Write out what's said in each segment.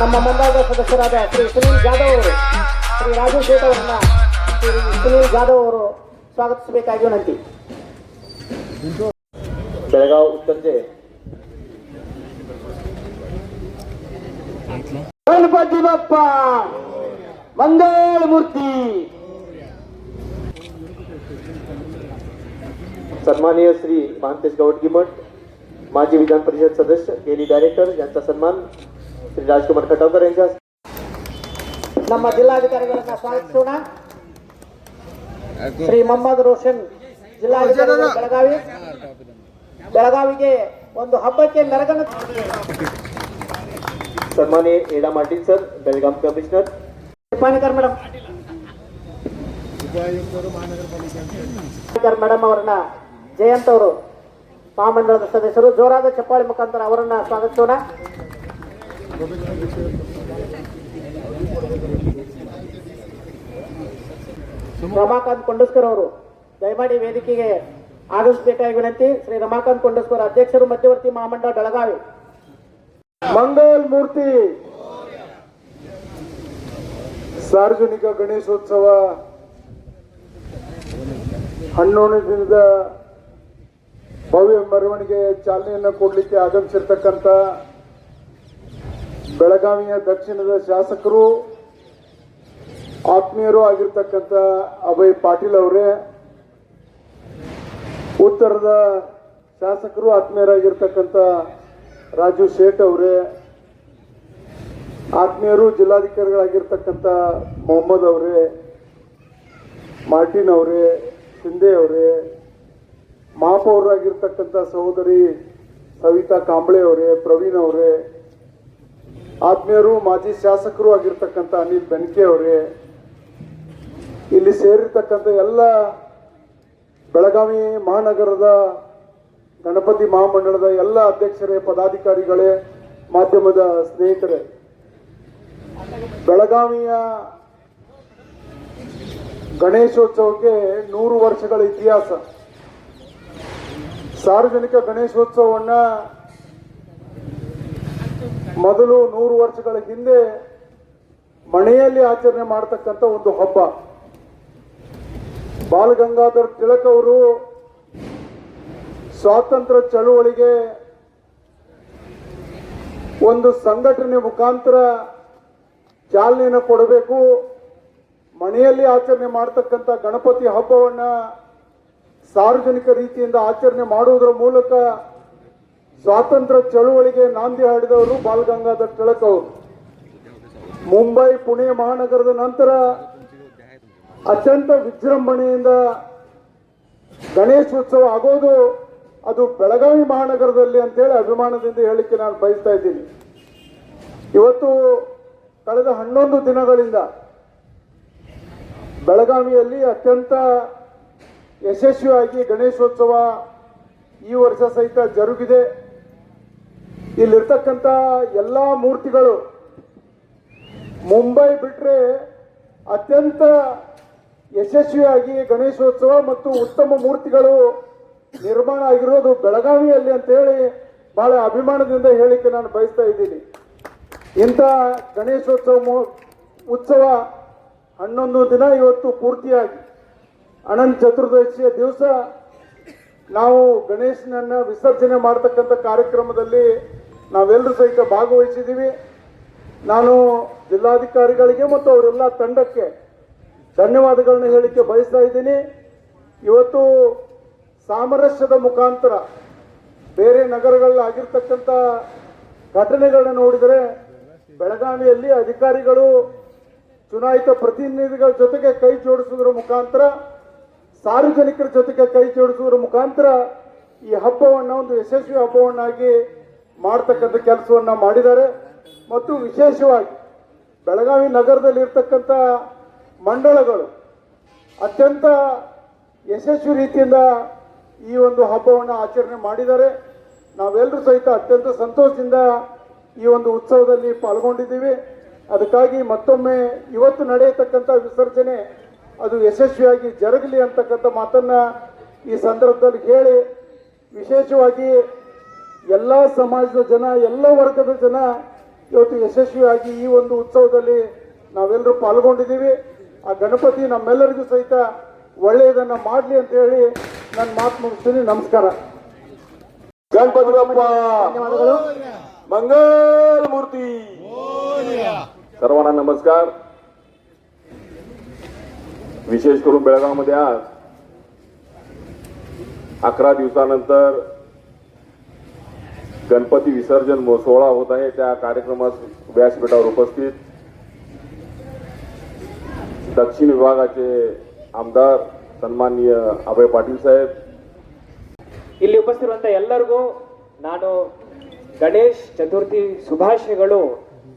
ನಮ್ಮ ಮಂಡಳದ ಸದಸ್ಯರಾದ ಶ್ರೀ ಸುನೀಲ್ ಜಾಧವ್ ಅವರು, ಶ್ರೀ ರಾಜೇಶ್ ಶೇಟ್ ಅವರನ್ನ ಶ್ರೀ ಸುನೀಲ್ ಜಾಧವ್ ಅವರು ಸ್ವಾಗತಿಸಬೇಕಾಗಿ ವಿನಂತಿ. ಬೆಳಗಾವಿ ಉತ್ತರचे गणपती बाप्पा मंगल मूर्ती. सन्माननीय श्री महांतेश गवटगीमठ, माजी विधान परिषद सदस्य, डेली डायरेक्टर यांचा सन्मान श्री राजकुमार खटावकर यांच्या ನಮ್ಮ ಜಿಲ್ಲಾಧಿಕಾರಿಗಳನ್ನ ಸ್ವಾಗತಿಸೋಣ. ಶ್ರೀ ಮೊಹಮ್ಮದ್ ರೋಷನ್ ಜಿಲ್ಲಾಧಿಕಾರಿ ಬೆಳಗಾವಿಗೆ ಒಂದು ಹಬ್ಬಕ್ಕೆ ಮೆರಗನ್ನು. सन्माननीय एडा Martin sir, बेळगाम commissioner. Panikkar madam ಅವರನ್ನ ಜಯಂತ್ ಅವರು ಮಹಾಮಂಡಳದ ಸದಸ್ಯರು ಜೋರಾದ ಚಪ್ಪಾಳಿ ಮುಖಾಂತರ ಅವರನ್ನ ಸ್ವಾಗತಿಸೋಣ. ರಮಾಕಾಂತ್ ಕೊಂಡಸ್ಕರ್ ಅವರು ದಯಮಾಡಿ ವೇದಿಕೆಗೆ ಆಗಮಿಸಬೇಕಾಗಿ ವಿನಂತಿ. ಶ್ರೀ ರಮಾಕಾಂತ್ ಕೊಂಡಸ್ಕರ್ ಅಧ್ಯಕ್ಷರು, ಮಧ್ಯವರ್ತಿ ಮಹಾಮಂಡಳ ಬೆಳಗಾವಿ. ಮಂಗಲ್ ಮೂರ್ತಿ. ಸಾರ್ವಜನಿಕ ಗಣೇಶೋತ್ಸವ 11ನೇ ದಿನದ ಭವ್ಯ ಮೆರವಣಿಗೆ ಚಾಲನೆಯನ್ನು ಕೊಡಲಿಕ್ಕೆ ಆಗಮಿಸಿರ್ತಕ್ಕಂಥ ಬೆಳಗಾವಿಯ ದಕ್ಷಿಣದ ಶಾಸಕರು, ಆತ್ಮೀಯರು ಆಗಿರ್ತಕ್ಕಂಥ ಅಭಯ್ ಪಾಟೀಲ್ ಅವರೇ, ಉತ್ತರದ ಶಾಸಕರು ಆತ್ಮೀಯರಾಗಿರ್ತಕ್ಕಂಥ ರಾಜು ಶೇಟ್ ಅವರೇ, ಆತ್ಮೀಯರು ಜಿಲ್ಲಾಧಿಕಾರಿಗಳಾಗಿರ್ತಕ್ಕಂಥ ಮೊಹಮ್ಮದ್ ಅವರೇ, ಮಾರ್ಟಿನ್ ಅವರೇ, ಶಿಂದೆ ಅವರೇ, ಮಹಾಪೌರರಾಗಿರ್ತಕ್ಕಂಥ ಸಹೋದರಿ ಸವಿತಾ ಕಾಂಬಳೆ ಅವರೇ, ಪ್ರವೀಣ್ ಅವರೇ, ಆತ್ಮೀಯರು ಮಾಜಿ ಶಾಸಕರು ಆಗಿರ್ತಕ್ಕಂಥ ಅನಿಲ್ ಬೆನ್ಕೆ ಅವರೇ, ಇಲ್ಲಿ ಸೇರಿರ್ತಕ್ಕಂಥ ಎಲ್ಲ ಬೆಳಗಾವಿ ಮಹಾನಗರದ ಗಣಪತಿ ಮಹಾಮಂಡಳದ ಎಲ್ಲ ಅಧ್ಯಕ್ಷರೇ, ಪದಾಧಿಕಾರಿಗಳೇ, ಮಾಧ್ಯಮದ ಸ್ನೇಹಿತರೆ, ಬೆಳಗಾವಿಯ ಗಣೇಶೋತ್ಸವಕ್ಕೆ 100 ವರ್ಷಗಳ ಇತಿಹಾಸ. ಸಾರ್ವಜನಿಕ ಗಣೇಶೋತ್ಸವವನ್ನ ಮೊದಲು 100 ವರ್ಷಗಳ ಹಿಂದೆ ಮನೆಯಲ್ಲಿ ಆಚರಣೆ ಮಾಡತಕ್ಕಂಥ ಒಂದು ಹಬ್ಬ. ಬಾಲ್ ಗಂಗಾಧರ್ ತಿಲಕ್ ಅವರು ಸ್ವಾತಂತ್ರ್ಯ ಚಳುವಳಿಗೆ ಒಂದು ಸಂಘಟನೆ ಮುಖಾಂತರ ಚಾಲನೆಯನ್ನು ಕೊಡಬೇಕು, ಮನೆಯಲ್ಲಿ ಆಚರಣೆ ಮಾಡತಕ್ಕಂಥ ಗಣಪತಿ ಹಬ್ಬವನ್ನ ಸಾರ್ವಜನಿಕ ರೀತಿಯಿಂದ ಆಚರಣೆ ಮಾಡುವುದರ ಮೂಲಕ ಸ್ವಾತಂತ್ರ್ಯ ಚಳುವಳಿಗೆ ನಾಂದಿ ಹಾಡಿದವರು ಬಾಲ್ ಗಂಗಾಧರ್ ತಿಲಕ್ ಅವರು. ಮುಂಬೈ, ಪುಣೆ ಮಹಾನಗರದ ನಂತರ ಅತ್ಯಂತ ವಿಜೃಂಭಣೆಯಿಂದ ಗಣೇಶೋತ್ಸವ ಆಗೋದು ಅದು ಬೆಳಗಾವಿ ಮಹಾನಗರದಲ್ಲಿ ಅಂತೇಳಿ ಅಭಿಮಾನದಿಂದ ಹೇಳಿಕೆ ನಾನು ಬಯಸ್ತಾ ಇದ್ದೀನಿ. ಇವತ್ತು ಕಳೆದ 11 ದಿನಗಳಿಂದ ಬೆಳಗಾವಿಯಲ್ಲಿ ಅತ್ಯಂತ ಯಶಸ್ವಿಯಾಗಿ ಗಣೇಶೋತ್ಸವ ಈ ವರ್ಷ ಸಹಿತ ಜರುಗಿದೆ. ಇಲ್ಲಿರ್ತಕ್ಕಂಥ ಎಲ್ಲ ಮೂರ್ತಿಗಳು ಮುಂಬೈ ಬಿಟ್ಟರೆ ಅತ್ಯಂತ ಯಶಸ್ವಿಯಾಗಿ ಗಣೇಶೋತ್ಸವ ಮತ್ತು ಉತ್ತಮ ಮೂರ್ತಿಗಳು ನಿರ್ಮಾಣ ಆಗಿರೋದು ಬೆಳಗಾವಿಯಲ್ಲಿ ಅಂತ ಹೇಳಿ ಬಹಳ ಅಭಿಮಾನದಿಂದ ಹೇಳಿಕೆ ನಾನು ಬಯಸ್ತಾ ಇದ್ದೀನಿ. ಇಂಥ ಗಣೇಶೋತ್ಸವ ಉತ್ಸವ 11 ದಿನ ಇವತ್ತು ಪೂರ್ತಿಯಾಗಿ ಅನಂತ ಚತುರ್ದಶಿಯ ದಿವಸ ನಾವು ಗಣೇಶನನ್ನ ವಿಸರ್ಜನೆ ಮಾಡತಕ್ಕಂಥ ಕಾರ್ಯಕ್ರಮದಲ್ಲಿ ನಾವೆಲ್ಲರೂ ಸಹಿತ ಭಾಗವಹಿಸಿದ್ದೀವಿ. ನಾನು ಜಿಲ್ಲಾಧಿಕಾರಿಗಳಿಗೆ ಮತ್ತು ಅವರೆಲ್ಲ ತಂಡಕ್ಕೆ ಧನ್ಯವಾದಗಳನ್ನ ಹೇಳಿಕೆ ಬಯಸ್ತಾ ಇದ್ದೀನಿ. ಇವತ್ತು ಸಾಮರಸ್ಯದ ಮುಖಾಂತರ ಬೇರೆ ನಗರಗಳಲ್ಲಿ ಆಗಿರ್ತಕ್ಕಂಥ ಘಟನೆಗಳನ್ನ ನೋಡಿದರೆ ಬೆಳಗಾವಿಯಲ್ಲಿ ಅಧಿಕಾರಿಗಳು ಚುನಾಯಿತ ಪ್ರತಿನಿಧಿಗಳ ಜೊತೆಗೆ ಕೈ ಜೋಡಿಸುವುದರ ಮುಖಾಂತರ, ಸಾರ್ವಜನಿಕರ ಜೊತೆಗೆ ಕೈ ಜೋಡಿಸುವುದರ ಮುಖಾಂತರ ಈ ಹಬ್ಬವನ್ನು ಒಂದು ಯಶಸ್ವಿ ಹಬ್ಬವನ್ನಾಗಿ ಮಾಡತಕ್ಕಂಥ ಕೆಲಸವನ್ನ ಮಾಡಿದ್ದಾರೆ. ಮತ್ತು ವಿಶೇಷವಾಗಿ ಬೆಳಗಾವಿ ನಗರದಲ್ಲಿ ಇರ್ತಕ್ಕಂಥ ಮಂಡಳಗಳು ಅತ್ಯಂತ ಯಶಸ್ವಿ ರೀತಿಯಿಂದ ಈ ಒಂದು ಹಬ್ಬವನ್ನು ಆಚರಣೆ ಮಾಡಿದ್ದಾರೆ. ನಾವೆಲ್ಲರೂ ಸಹಿತ ಅತ್ಯಂತ ಸಂತೋಷದಿಂದ ಈ ಒಂದು ಉತ್ಸವದಲ್ಲಿ ಪಾಲ್ಗೊಂಡಿದ್ದೀವಿ. ಅದಕ್ಕಾಗಿ ಮತ್ತೊಮ್ಮೆ ಇವತ್ತು ನಡೆಯತಕ್ಕಂಥ ವಿಸರ್ಜನೆ ಅದು ಯಶಸ್ವಿಯಾಗಿ ಜರುಗಲಿ ಅಂತಕ್ಕಂಥ ಮಾತನ್ನ ಈ ಸಂದರ್ಭದಲ್ಲಿ ಹೇಳಿ, ವಿಶೇಷವಾಗಿ ಎಲ್ಲ ಸಮಾಜದ ಜನ, ಎಲ್ಲ ವರ್ಗದ ಜನ ಇವತ್ತು ಯಶಸ್ವಿಯಾಗಿ ಈ ಒಂದು ಉತ್ಸವದಲ್ಲಿ ನಾವೆಲ್ಲರೂ ಪಾಲ್ಗೊಂಡಿದ್ದೀವಿ. ಆ ಗಣಪತಿ ನಮ್ಮೆಲ್ಲರಿಗೂ ಸಹಿತ ಒಳ್ಳೆಯದನ್ನ ಮಾಡಲಿ ಅಂತ ಹೇಳಿ ನಾನು ಮಾತು ಮುಗಿಸ್ತೀನಿ. ನಮಸ್ಕಾರ. गणपती बाप्पा ಧನ್ಯವಾದಗಳು. मंगल मूर्ती. सर्वांना नमस्कार. विशेष करून बेळगावमध्ये आज 11 दिवसानंतर गणपती विसर्जन सोहळा होत आहे. त्या कार्यक्रमात व्यासपीठावर उपस्थित दक्षिण विभागाचे आमदार सन्माननीय अभय पाटील साहेब, ಇಲ್ಲಿ ಉಪಸ್ಥಿತಿರುವಂತ ಎಲ್ಲರಿಗೂ ನಾನು ಗಣೇಶ್ ಚತುರ್ಥಿ ಶುಭಾಶಯಗಳು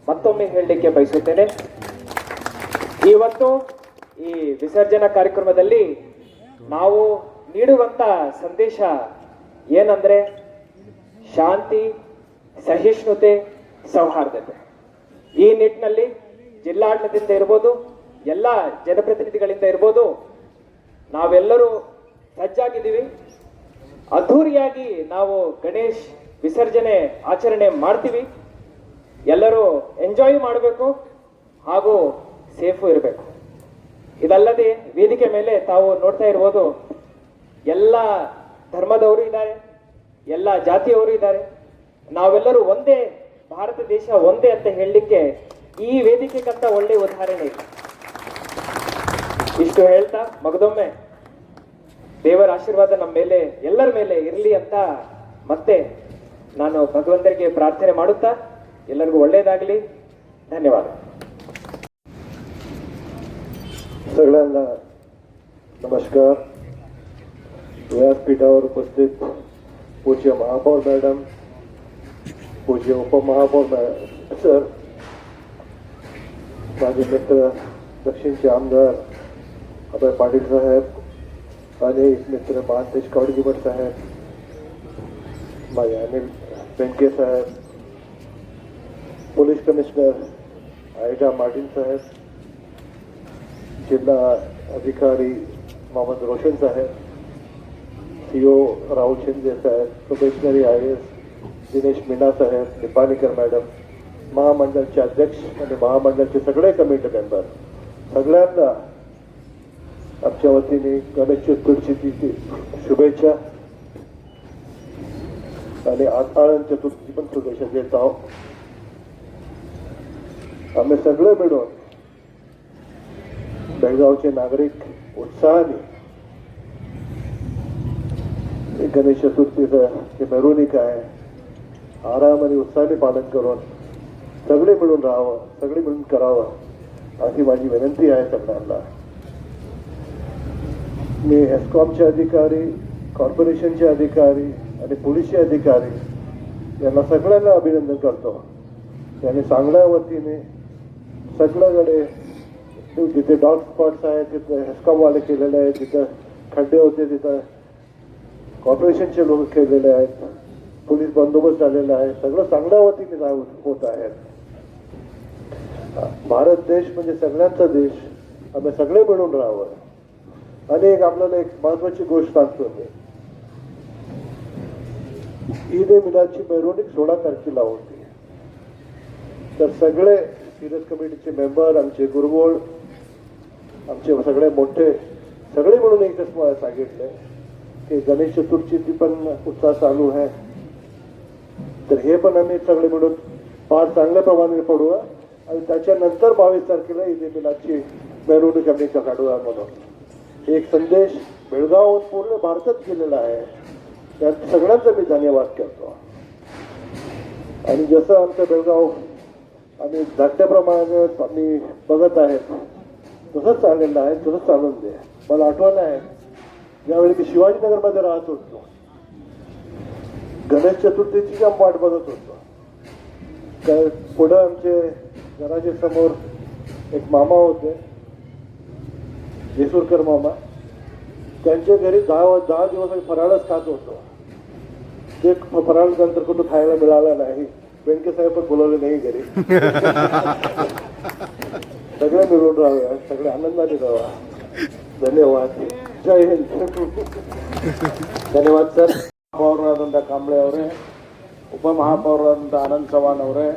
ಮತ್ತೊಮ್ಮೆ ಹೇಳಲಿಕ್ಕೆ ಬಯಸುತ್ತೇನೆ. ಇವತ್ತು ಈ ವಿಸರ್ಜನಾ ಕಾರ್ಯಕ್ರಮದಲ್ಲಿ ನಾವು ನೀಡುವಂತ ಸಂದೇಶ ಏನಂದ್ರೆ ಶಾಂತಿ, ಸಹಿಷ್ಣುತೆ, ಸೌಹಾರ್ದತೆ. ಈ ನಿಟ್ಟಿನಲ್ಲಿ ಜಿಲ್ಲಾಡಳಿತದಿಂದ ಇರ್ಬೋದು, ಎಲ್ಲ ಜನಪ್ರತಿನಿಧಿಗಳಿಂದ ಇರ್ಬೋದು, ನಾವೆಲ್ಲರೂ ಸಜ್ಜಾಗಿದ್ದೀವಿ. ಅದ್ಧೂರಿಯಾಗಿ ನಾವು ಗಣೇಶ್ ವಿಸರ್ಜನೆ ಆಚರಣೆ ಮಾಡ್ತೀವಿ. ಎಲ್ಲರೂ ಎಂಜಾಯ್ ಮಾಡಬೇಕು ಹಾಗೂ ಸೇಫು ಇರಬೇಕು. ಇದಲ್ಲದೆ ವೇದಿಕೆ ಮೇಲೆ ತಾವು ನೋಡ್ತಾ ಇರ್ಬೋದು, ಎಲ್ಲ ಧರ್ಮದವರು ಇದ್ದಾರೆ, ಎಲ್ಲ ಜಾತಿಯವರು ಇದ್ದಾರೆ. ನಾವೆಲ್ಲರೂ ಒಂದೇ, ಭಾರತ ದೇಶ ಒಂದೇ ಅಂತ ಹೇಳಲಿಕ್ಕೆ ಈ ವೇದಿಕೆಗಂತ ಒಳ್ಳೆ ಉದಾಹರಣೆ ಇದೆ. ಇಷ್ಟು ಹೇಳ್ತಾ ಮಗದೊಮ್ಮೆ ದೇವರ ಆಶೀರ್ವಾದ ನಮ್ಮ ಮೇಲೆ, ಎಲ್ಲರ ಮೇಲೆ ಇರಲಿ ಅಂತ ಮತ್ತೆ ನಾನು ಭಗವಂತರಿಗೆ ಪ್ರಾರ್ಥನೆ ಮಾಡುತ್ತಾ ಎಲ್ಲರಿಗೂ ಒಳ್ಳೆಯದಾಗಲಿ. ಧನ್ಯವಾದ. सगळ्यांना नमस्कार. व्यासपीठावर उपस्थित पूज्य महापौर मॅडम, पूज्य उपमहापौर सर, माझे मित्र दक्षिणचे आमदार अभय पाटील साहेब आणि मित्र महांतेश कवडगीमठ साहेब, माझे अनिल बेनके साहेब, पोलीस कमिशनर आयडा मार्टिन साहेब, जिल्हा अधिकारी मोहम्मद रोशन साहेब, सीओ राहुल शिंदे साहेब, प्रोबेशनरी IAS दिनेश मीना साहेब, निपाणीकर मॅडम, महामंडळाचे अध्यक्ष आणि महामंडळाचे सगळे कमिटी मेंबर, सगळ्यांना आमच्या वतीने गणेश चतुर्थीची शुभेच्छा आणि आषाढ चतुर्थी पण शुभेच्छा देत आहोत. आम्ही सगळे मिळून बेळगावचे नागरिक उत्साहाने गणेश चतुर्थीचं जे मिरवणूक आहे आराम आणि उत्साहाने पालन करून सगळे मिळून राहावं, सगळे मिळून करावं अशी माझी विनंती आहे सगळ्यांना. मी हेस्कॉमचे अधिकारी, कॉर्पोरेशनचे अधिकारी आणि पोलीसचे अधिकारी यांना सगळ्यांना अभिनंदन करतो. त्यांनी चांगल्या वतीने सगळ्याकडे जिथे डॉट स्पॉट्स आहेत तिथे हेस्कॉमवाले केलेले आहेत, जिथं खड्डे होते तिथं कॉर्पोरेशनचे लोक केलेले आहेत, पोलीस बंदोबस्त झालेला आहे, सगळं चांगल्या वतीने होत आहे. भारत देश म्हणजे सगळ्यांचा देश, आम्ही सगळे मिळून राहावं. आणि एक आपल्याला एक महत्वाची गोष्ट सांगतो मी, ईद ए मिलादची मिरवणूक 16 तारखेला होती. तर सगळे सिरियस कमिटीचे मेंबर, आमचे गुरुगोळ, आमचे सगळे मोठे सगळे मिळून एकच मला सांगितले की गणेश चतुर्थीची पण उत्साह चालू आहे, तर हे पण आम्ही सगळे मिळून फार चांगल्या प्रमाणे पडूया आणि त्याच्यानंतर 22 तारखेला ईद ए मिलादची मिरवणूक आम्ही काढूया म्हणून एक संदेश बेळगावहून पूर्ण भारतात गेलेला आहे. त्या सगळ्यांचा मी धन्यवाद करतो. आणि जसं आमचं बेळगाव आम्ही धाकट्याप्रमाणे आम्ही बघत आहेत तसंच चाललेलं आहे, तसंच चालून दे. मला आठवण आहे ज्यावेळी मी शिवाजीनगरमध्ये राहत होतो, गणेश चतुर्थीची आम्ही वाट बघत होतो. तर पुढं आमचे घराच्या समोर एक मामा होते, जेसूरकर मामा, त्यांच्या घरी 10 दिवस आम्ही फराळच खात होतो. ते फराळ नंतर कुठं खायला मिळालं नाही. बेनके साहेब पण बोलवले नाही घरी. सगळे मिळून राहूया, सगळे आनंदाने राहा. धन्यवाद. जय हिंद. ಧನ್ಯವಾದ ಸರ್. ಪೌರ್ಣಾದಂಥ ಕಾಂಬ್ಳೆ ಅವರೇ, ಉಪಮಹಾಪೌರರಾದಂಥ ಆನಂದ್ ಚವಾಣ್ ಅವರೇ,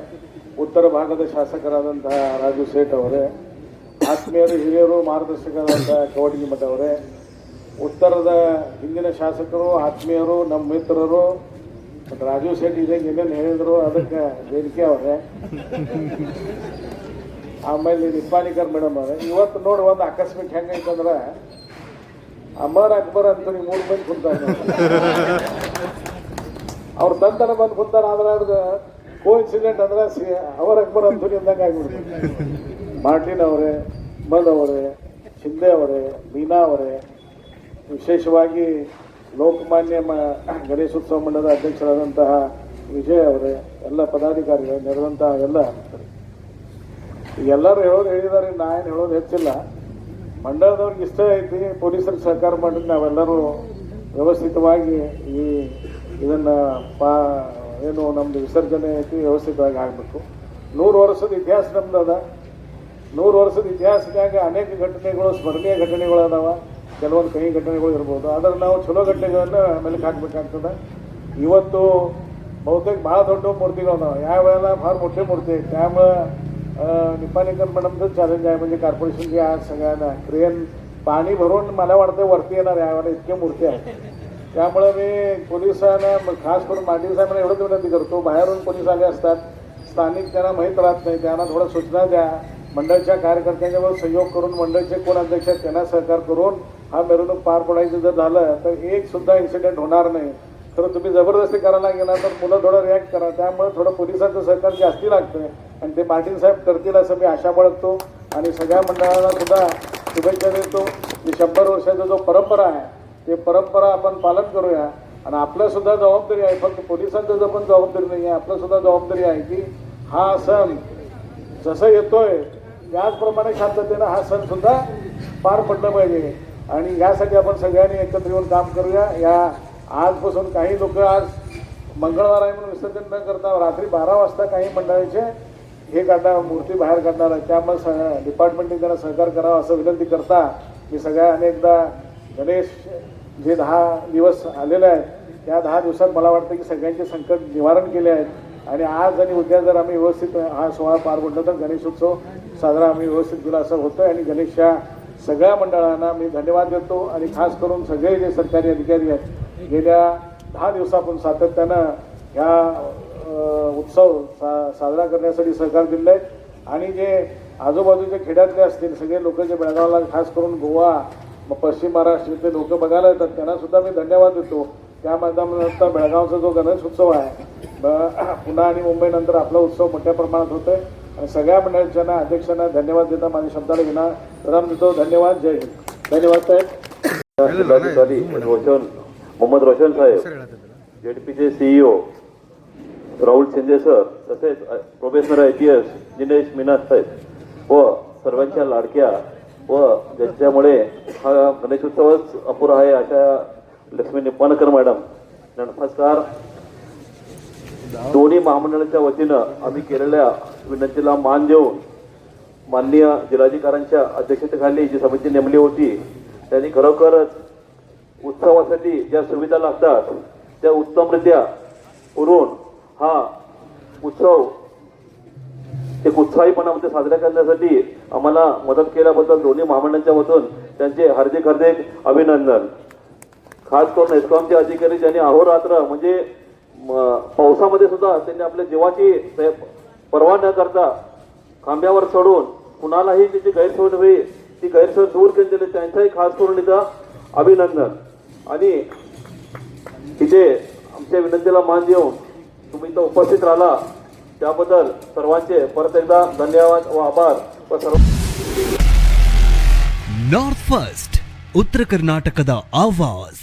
ಉತ್ತರ ಭಾಗದ ಶಾಸಕರಾದಂತಹ ರಾಜು ಸೇಠ್ ಅವರೇ, ಆತ್ಮೀಯರು ಹಿರಿಯರು ಮಾರ್ಗದರ್ಶಕರಾದಂಥ ಕವಟಗಿ ಮಠ ಅವರೇ, ಉತ್ತರದ ಹಿಂದಿನ ಶಾಸಕರು ಆತ್ಮೀಯರು ನಮ್ಮ ಮಿತ್ರರು ಮತ್ತು ರಾಜು ಸೇಠ್ ಇದೆ ಏನೇನು ಹೇಳಿದ್ರು ಅದಕ್ಕೆ ವೇದಿಕೆ ಅವರೇ, ಆಮೇಲೆ ನಿಪ್ಪಾಣಿಕರ್ ಮೇಡಮ್ ಅವರೇ. ಇವತ್ತು ನೋಡಿ ಒಂದು ಆಕಸ್ಮಿಕ ಹೆಂಗೈತಂದ್ರೆ ಅಮರ್ ಅಕ್ಬರ್ ಅಂತ ನೀವು 3 ಮಂದಿ ಕುಂತಾರೆ, ಅವ್ರ ತಂತನ ಬಂದು ಕುಂತಾರ. ಆದ್ರೆ ಅದ್ರ ಕೋಇನ್ಸಿಡೆಂಟ್ ಅಂದ್ರೆ ಅವರ್ ಅಕ್ಬರ್ ಅಂಥವ್ರು ಅಂದಂಗೆ ಆಗ್ಬಿಡ್ತಾರೆ. ಮಾರ್ಟಿನ್ ಅವರೇ, ಅಹ್ಮದ್ ಅವರೇ, ಶಿಂದೆ ಅವರೇ, ಮೀನಾ ಅವರೇ, ವಿಶೇಷವಾಗಿ ಲೋಕಮಾನ್ಯ ಗಣೇಶೋತ್ಸವ ಮಂಡಲದ ಅಧ್ಯಕ್ಷರಾದಂತಹ ವಿಜಯ್ ಅವರೇ, ಎಲ್ಲ ಪದಾಧಿಕಾರಿಗಳು ನೆರೆದಂತಹ ಎಲ್ಲ ಎಲ್ಲರೂ ಹೇಳಿದ್ದಾರೆ. ನಾ ಏನು ಹೇಳೋದು ಹೆಚ್ಚಿಲ್ಲ. ಮಂಡಳದವ್ರಿಗೆ ಇಷ್ಟ ಐತಿ, ಪೊಲೀಸರಿಗೆ ಸಹಕಾರ ಮಾಡಿದ್ರೆ ನಾವೆಲ್ಲರೂ ವ್ಯವಸ್ಥಿತವಾಗಿ ಇದನ್ನು ಏನು ನಮ್ಮದು ವಿಸರ್ಜನೆ ಐತಿ ವ್ಯವಸ್ಥಿತವಾಗಿ ಆಗಬೇಕು. 100 ವರ್ಷದ ಇತಿಹಾಸ ನಮ್ದು ಅದ. 100 ವರ್ಷದ ಇತಿಹಾಸದಾಗ ಅನೇಕ ಘಟನೆಗಳು, ಸ್ಮರಣೀಯ ಘಟನೆಗಳು ಅದಾವ, ಕೆಲವೊಂದು ಕಹಿ ಘಟನೆಗಳು ಇರ್ಬೋದು. ಆದರೆ ನಾವು ಚಲೋ ಘಟನೆಗಳನ್ನು ಮೆಲುಕು ಹಾಕಬೇಕಾಗ್ತದೆ. ಇವತ್ತು ಬಹುತೇಕ ಭಾಳ ದೊಡ್ಡ मूर्तीಗಳು अदाव. यावेळेला फार मोठे मूर्ती आहेत. त्यामुळं निपाणीकर मॅडमचं चॅलेंज आहे. म्हणजे कॉर्पोरेशनची आज सगळ्यांना क्रेन पाणी भरून मला वाटतं वरती येणार यावेळेला इतक्या मूर्ती आहेत. त्यामुळे मी पोलिसांना खास करून मांडील साहेबांना एवढंच विनंती करतो, बाहेरून पोलीस आले असतात, स्थानिक त्यांना माहीत राहत नाही, त्यांना थोडं सूचना द्या. मंडळाच्या कार्यकर्त्यांच्यावर सहयोग करून मंडळाचे कोण अध्यक्ष आहेत त्यांना सहकार करून हा मिरवणूक पार पडायचं जर झालं तर एक सुद्धा इन्सिडेंट होणार नाही. तर तुम्ही जबरदस्ती करायला गेला तर मुलं थोडं रिॲक्ट करा. त्यामुळे थोडं पोलिसांचं सहकार जास्ती लागतं आणि ते पाटील साहेब करतील असं मी आशा बाळगतो आणि सगळ्या मंडळाला सुद्धा शुभेच्छा देतो. की 100 वर्षाचा जो परंपरा आहे ते परंपरा आपण पालन करूया. आणि आपल्यासुद्धा जबाबदारी आहे, फक्त पोलिसांचं जर पण जबाबदारी नाही आहे, आपल्यासुद्धा जबाबदारी आहे की हा सण जसं येतोय त्याचप्रमाणे शांततेनं हा सण सुद्धा पार पडलं पाहिजे. आणि यासाठी आपण सगळ्यांनी एकत्र येऊन काम करूया. या आजपासून काही लोक आज मंगळवार आहे म्हणून विसर्जन न करता रात्री 12 वाजता काही मंडळाचे हे काढणार, मूर्ती बाहेर काढणार आहे. त्यामुळे डिपार्टमेंटने त्यांना सहकार करावा असं विनंती करता मी सगळ्या अनेकदा गणेश जे 10 दिवस आलेले आहेत त्या 10 दिवसात मला वाटतं की सगळ्यांचे संकट निवारण केले आहेत. आणि आज आणि उद्या जर आम्ही व्यवस्थित हा सोहळा पार पडला तर गणेशोत्सव साजरा आम्ही व्यवस्थित केला असं होतं. आणि गणेशच्या सगळ्या मंडळांना मी धन्यवाद देतो. आणि खास करून सगळे जे सरकारी अधिकारी आहेत गेल्या 10 दिवसापासून सातत्यानं ह्या उत्सव साजरा करण्यासाठी सहकार दिले आहेत. आणि जे आजूबाजूच्या खेड्यातले असतील सगळे लोक जे बेळगावला खास करून गोवा पश्चिम महाराष्ट्रातले लोक बघायला येतात त्यांना सुद्धा मी धन्यवाद देतो. त्या माध्यमातून बेळगावचा जो गणेश उत्सव आहे पुन्हा आणि मुंबईनंतर आपला उत्सव मोठ्या प्रमाणात होतोय. आणि सगळ्या मंडळांच्या अध्यक्षांना धन्यवाद देता माझ्या शब्दाला विराम देतो. धन्यवाद. जय हिंद. धन्यवाद साहेब. जिल्हाधिकारी मोहम्मद रोशन साहेब, जेडपीचे CEO राहुल शिंदे सर, तसेच प्रोफेसर IPS दिनेश मीना साहेब व सर्वांच्या लाडक्या व ज्याच्यामुळे हा गणेशोत्सवच अपुरा आहे अशा लक्ष्मी निप्पाणकर मॅडम, नमस्कार. दोन्ही महामंडळाच्या वतीनं आम्ही केलेल्या विनंतीला मान देऊन माननीय जिल्हाधिकाऱ्यांच्या अध्यक्षतेखाली जी समिती नेमली होती त्यांनी खरोखरच उत्सवासाठी ज्या सुविधा लागतात त्या उत्तमरित्या पुरवून हा उत्सव एक उत्साहीपणामध्ये साजरा करण्यासाठी आम्हाला मदत केल्याबद्दल दोन्ही महामंडळांच्या वतीन त्यांचे हार्दिक हार्दिक अभिनंदन. खास करून एस्कॉमचे अधिकारी ज्यांनी अहोरात्र म्हणजे पावसामध्ये सुद्धा त्यांनी आपल्या जीवाची पर्वा न करता खांब्यावर चढून कुणालाही त्याची गैरसोय नव्हे ती गैरसोय दूर केली दिली त्यांचाही खास करून इथं अभिनंदन. आणि इथे आमच्या विनंतीला मान देऊन तुम्ही इथं उपस्थित राहिला त्याबद्दल सर्वांचे परत एकदा धन्यवाद व आभार. व सर्व नार्थ फर्स्ट उत्तर कर्नाटकದ ಆವಾಜ್.